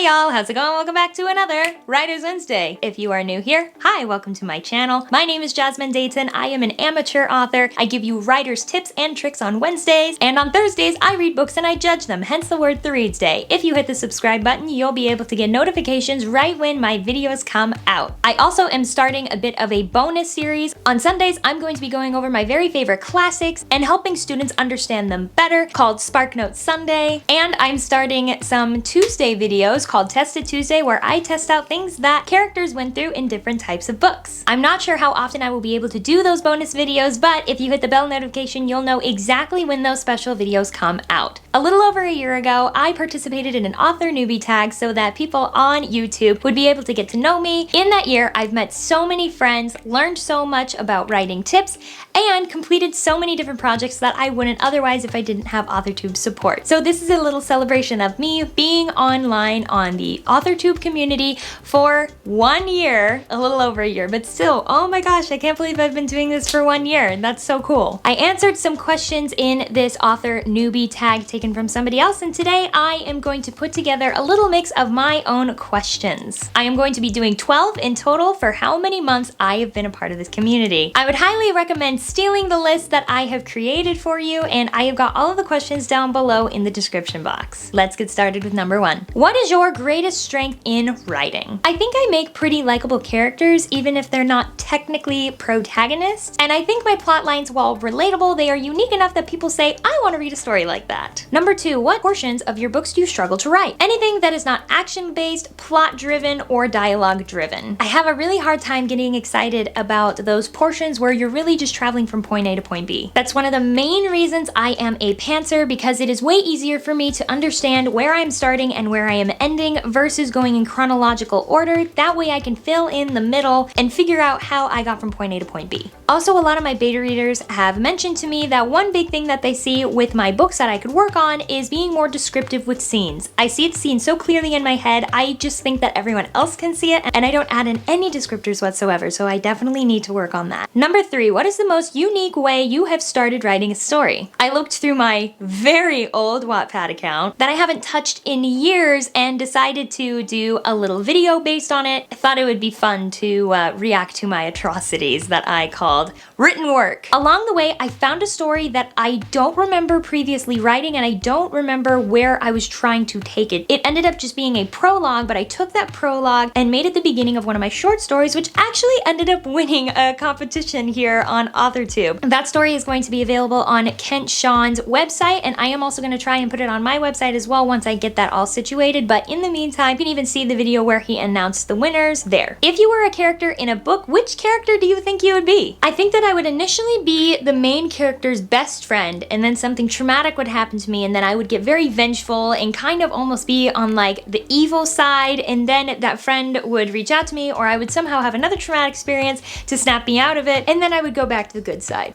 y'all, how's it going? Welcome back to another Writers Wednesday. If you are new here, hi, welcome to my channel. My name is Jasmine Dayton. I am an amateur author. I give you writers tips and tricks on Wednesdays, and on Thursdays I read books and I judge them, hence the word The Reads Day. If you hit the subscribe button, you'll be able to get notifications right when my videos come out. I also am starting a bit of a bonus series. On Sundays, I'm going to be going over my very favorite classics and helping students understand them better, called Sparknotes Sunday. And I'm starting some Tuesday videos called Tested Tuesday, where I test out things that characters went through in different types of books. I'm not sure how often I will be able to do those bonus videos, but if you hit the bell notification, you'll know exactly when those special videos come out. A little over a year ago, I participated in an author newbie tag so that people on YouTube would be able to get to know me. In that year, I've met so many friends, learned so much about writing tips, and completed so many different projects that I wouldn't otherwise if I didn't have Authortube support. So this is a little celebration of me being online on the Authortube community for 1 year, a little over a year, but still, oh my gosh, I can't believe I've been doing this for 1 year. That's so cool. I answered some questions in this author newbie tag taken from somebody else, and today I am going to put together a little mix of my own questions. I am going to be doing 12 in total for how many months I have been a part of this community. I would highly recommend stealing the list that I have created for you, and I have got all of the questions down below in the description box. Let's get started with number 1. What is your greatest strength in writing? I think I make pretty likable characters, even if they're not technically protagonists, and I think my plot lines, while relatable, they are unique enough that people say, I want to read a story like that. Number 2, what portions of your books do you struggle to write? Anything that is not action-based, plot-driven, or dialogue-driven. I have a really hard time getting excited about those portions where you're really just traveling from point A to point B. That's one of the main reasons I am a pantser, because it is way easier for me to understand where I'm starting and where I am ending versus going in chronological order. That way I can fill in the middle and figure out how I got from point A to point B. Also, a lot of my beta readers have mentioned to me that one big thing that they see with my books that I could work on is being more descriptive with scenes. I see the scene so clearly in my head, I just think that everyone else can see it, and I don't add in any descriptors whatsoever, so I definitely need to work on that. Number 3, what is the most unique way you have started writing a story? I looked through my very old Wattpad account that I haven't touched in years and decided to do a little video based on it. I thought it would be fun to react to my atrocities that I called written work. Along the way, I found a story that I don't remember previously writing, and I don't remember where I was trying to take it. It ended up just being a prologue, but I took that prologue and made it the beginning of one of my short stories, which actually ended up winning a competition here on Authortube. That story is going to be available on Kent Sean's website, and I am also going to try and put it on my website as well once I get that all situated, but in the meantime, you can even see the video where he announced the winners there. If you were a character in a book, which character do you think you would be? I think that I would initially be the main character's best friend, and then something traumatic would happen to me, and then I would get very vengeful and kind of almost be on like the evil side, and then that friend would reach out to me, or I would somehow have another traumatic experience to snap me out of it, and then I would go back to the good side.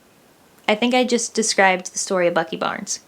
I think I just described the story of Bucky Barnes.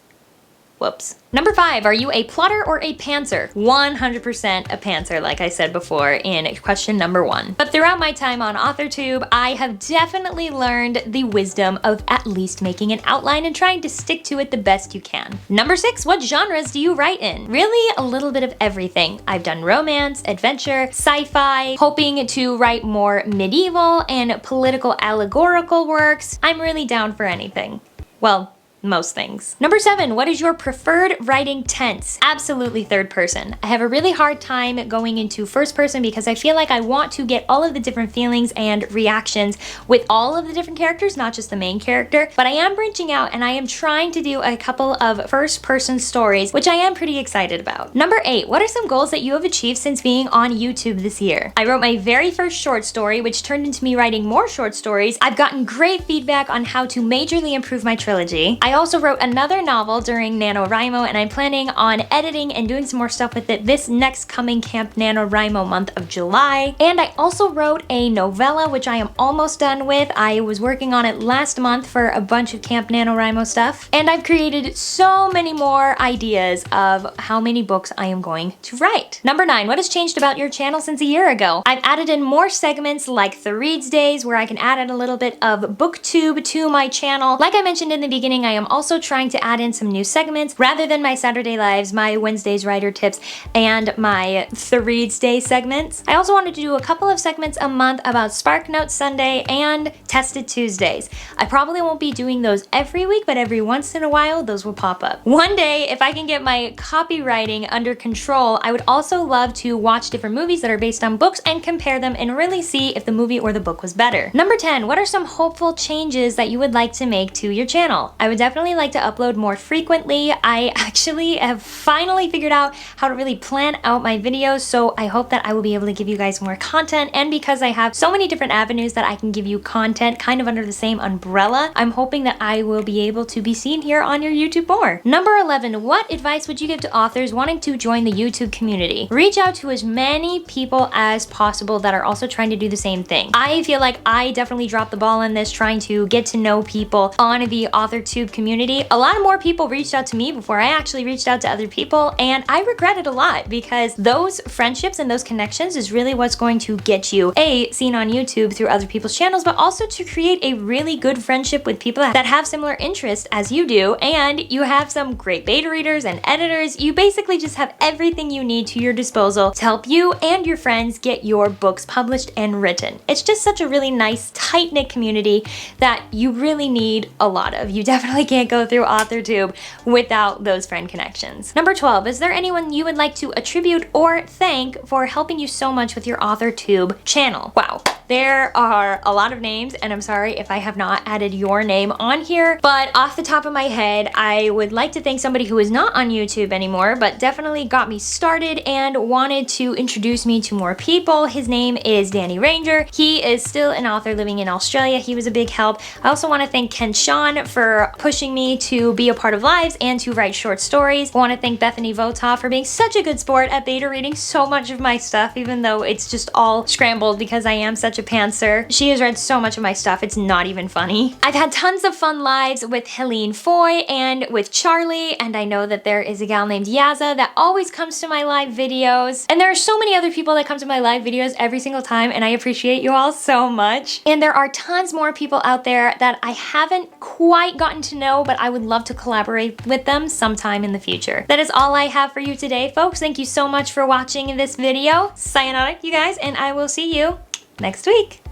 Whoops. Number 5, are you a plotter or a pantser? 100% a pantser, like I said before in question number 1. But throughout my time on Authortube, I have definitely learned the wisdom of at least making an outline and trying to stick to it the best you can. Number 6, what genres do you write in? Really, a little bit of everything. I've done romance, adventure, sci-fi, hoping to write more medieval and political allegorical works. I'm really down for anything. Well, most things. Number 7, what is your preferred writing tense? Absolutely third person. I have a really hard time going into first person because I feel like I want to get all of the different feelings and reactions with all of the different characters, not just the main character, but I am branching out and I am trying to do a couple of first person stories, which I am pretty excited about. Number 8, what are some goals that you have achieved since being on YouTube this year? I wrote my very first short story, which turned into me writing more short stories. I've gotten great feedback on how to majorly improve my trilogy. I also wrote another novel during NaNoWriMo, and I'm planning on editing and doing some more stuff with it this next coming Camp NaNoWriMo month of July. And I also wrote a novella, which I am almost done with. I was working on it last month for a bunch of Camp NaNoWriMo stuff. And I've created so many more ideas of how many books I am going to write. Number 9, what has changed about your channel since a year ago? I've added in more segments like The Reads Days, where I can add in a little bit of booktube to my channel. Like I mentioned in the beginning, I am also trying to add in some new segments rather than my Saturday lives, my Wednesdays writer tips, and my Threads Day segments. I also wanted to do a couple of segments a month about Sparknotes Sunday and Tested Tuesdays. I probably won't be doing those every week, but every once in a while, those will pop up. One day, if I can get my copywriting under control, I would also love to watch different movies that are based on books and compare them and really see if the movie or the book was better. Number 10, what are some hopeful changes that you would like to make to your channel? I would definitely like to upload more frequently. I actually have finally figured out how to really plan out my videos, so I hope that I will be able to give you guys more content, and because I have so many different avenues that I can give you content kind of under the same umbrella, I'm hoping that I will be able to be seen here on your YouTube more. Number 11, what advice would you give to authors wanting to join the YouTube community? Reach out to as many people as possible that are also trying to do the same thing. I feel like I definitely dropped the ball in this, trying to get to know people on the Authortube community. A lot more people reached out to me before I actually reached out to other people, and I regret it a lot because those friendships and those connections is really what's going to get you seen on YouTube through other people's channels, but also to create a really good friendship with people that have similar interests as you do, and you have some great beta readers and editors. You basically just have everything you need to your disposal to help you and your friends get your books published and written. It's just such a really nice, tight-knit community that you really need a lot of. You definitely can't go through Authortube without those friend connections. Number 12, is there anyone you would like to attribute or thank for helping you so much with your Authortube channel? Wow. There are a lot of names, and I'm sorry if I have not added your name on here, but off the top of my head, I would like to thank somebody who is not on YouTube anymore, but definitely got me started and wanted to introduce me to more people. His name is Danny Ranger. He is still an author living in Australia. He was a big help. I also want to thank Ken Sean for pushing me to be a part of lives and to write short stories. I want to thank Bethany Votov for being such a good sport at beta reading so much of my stuff, even though it's just all scrambled because I am such a pantser. She has read so much of my stuff, it's not even funny. I've had tons of fun lives with Helene Foy and with Charlie, and I know that there is a gal named Yaza that always comes to my live videos. And there are so many other people that come to my live videos every single time, and I appreciate you all so much. And there are tons more people out there that I haven't quite gotten to know, but I would love to collaborate with them sometime in the future. That is all I have for you today, folks. Thank you so much for watching this video. Sayonara, you guys, and I will see you next week.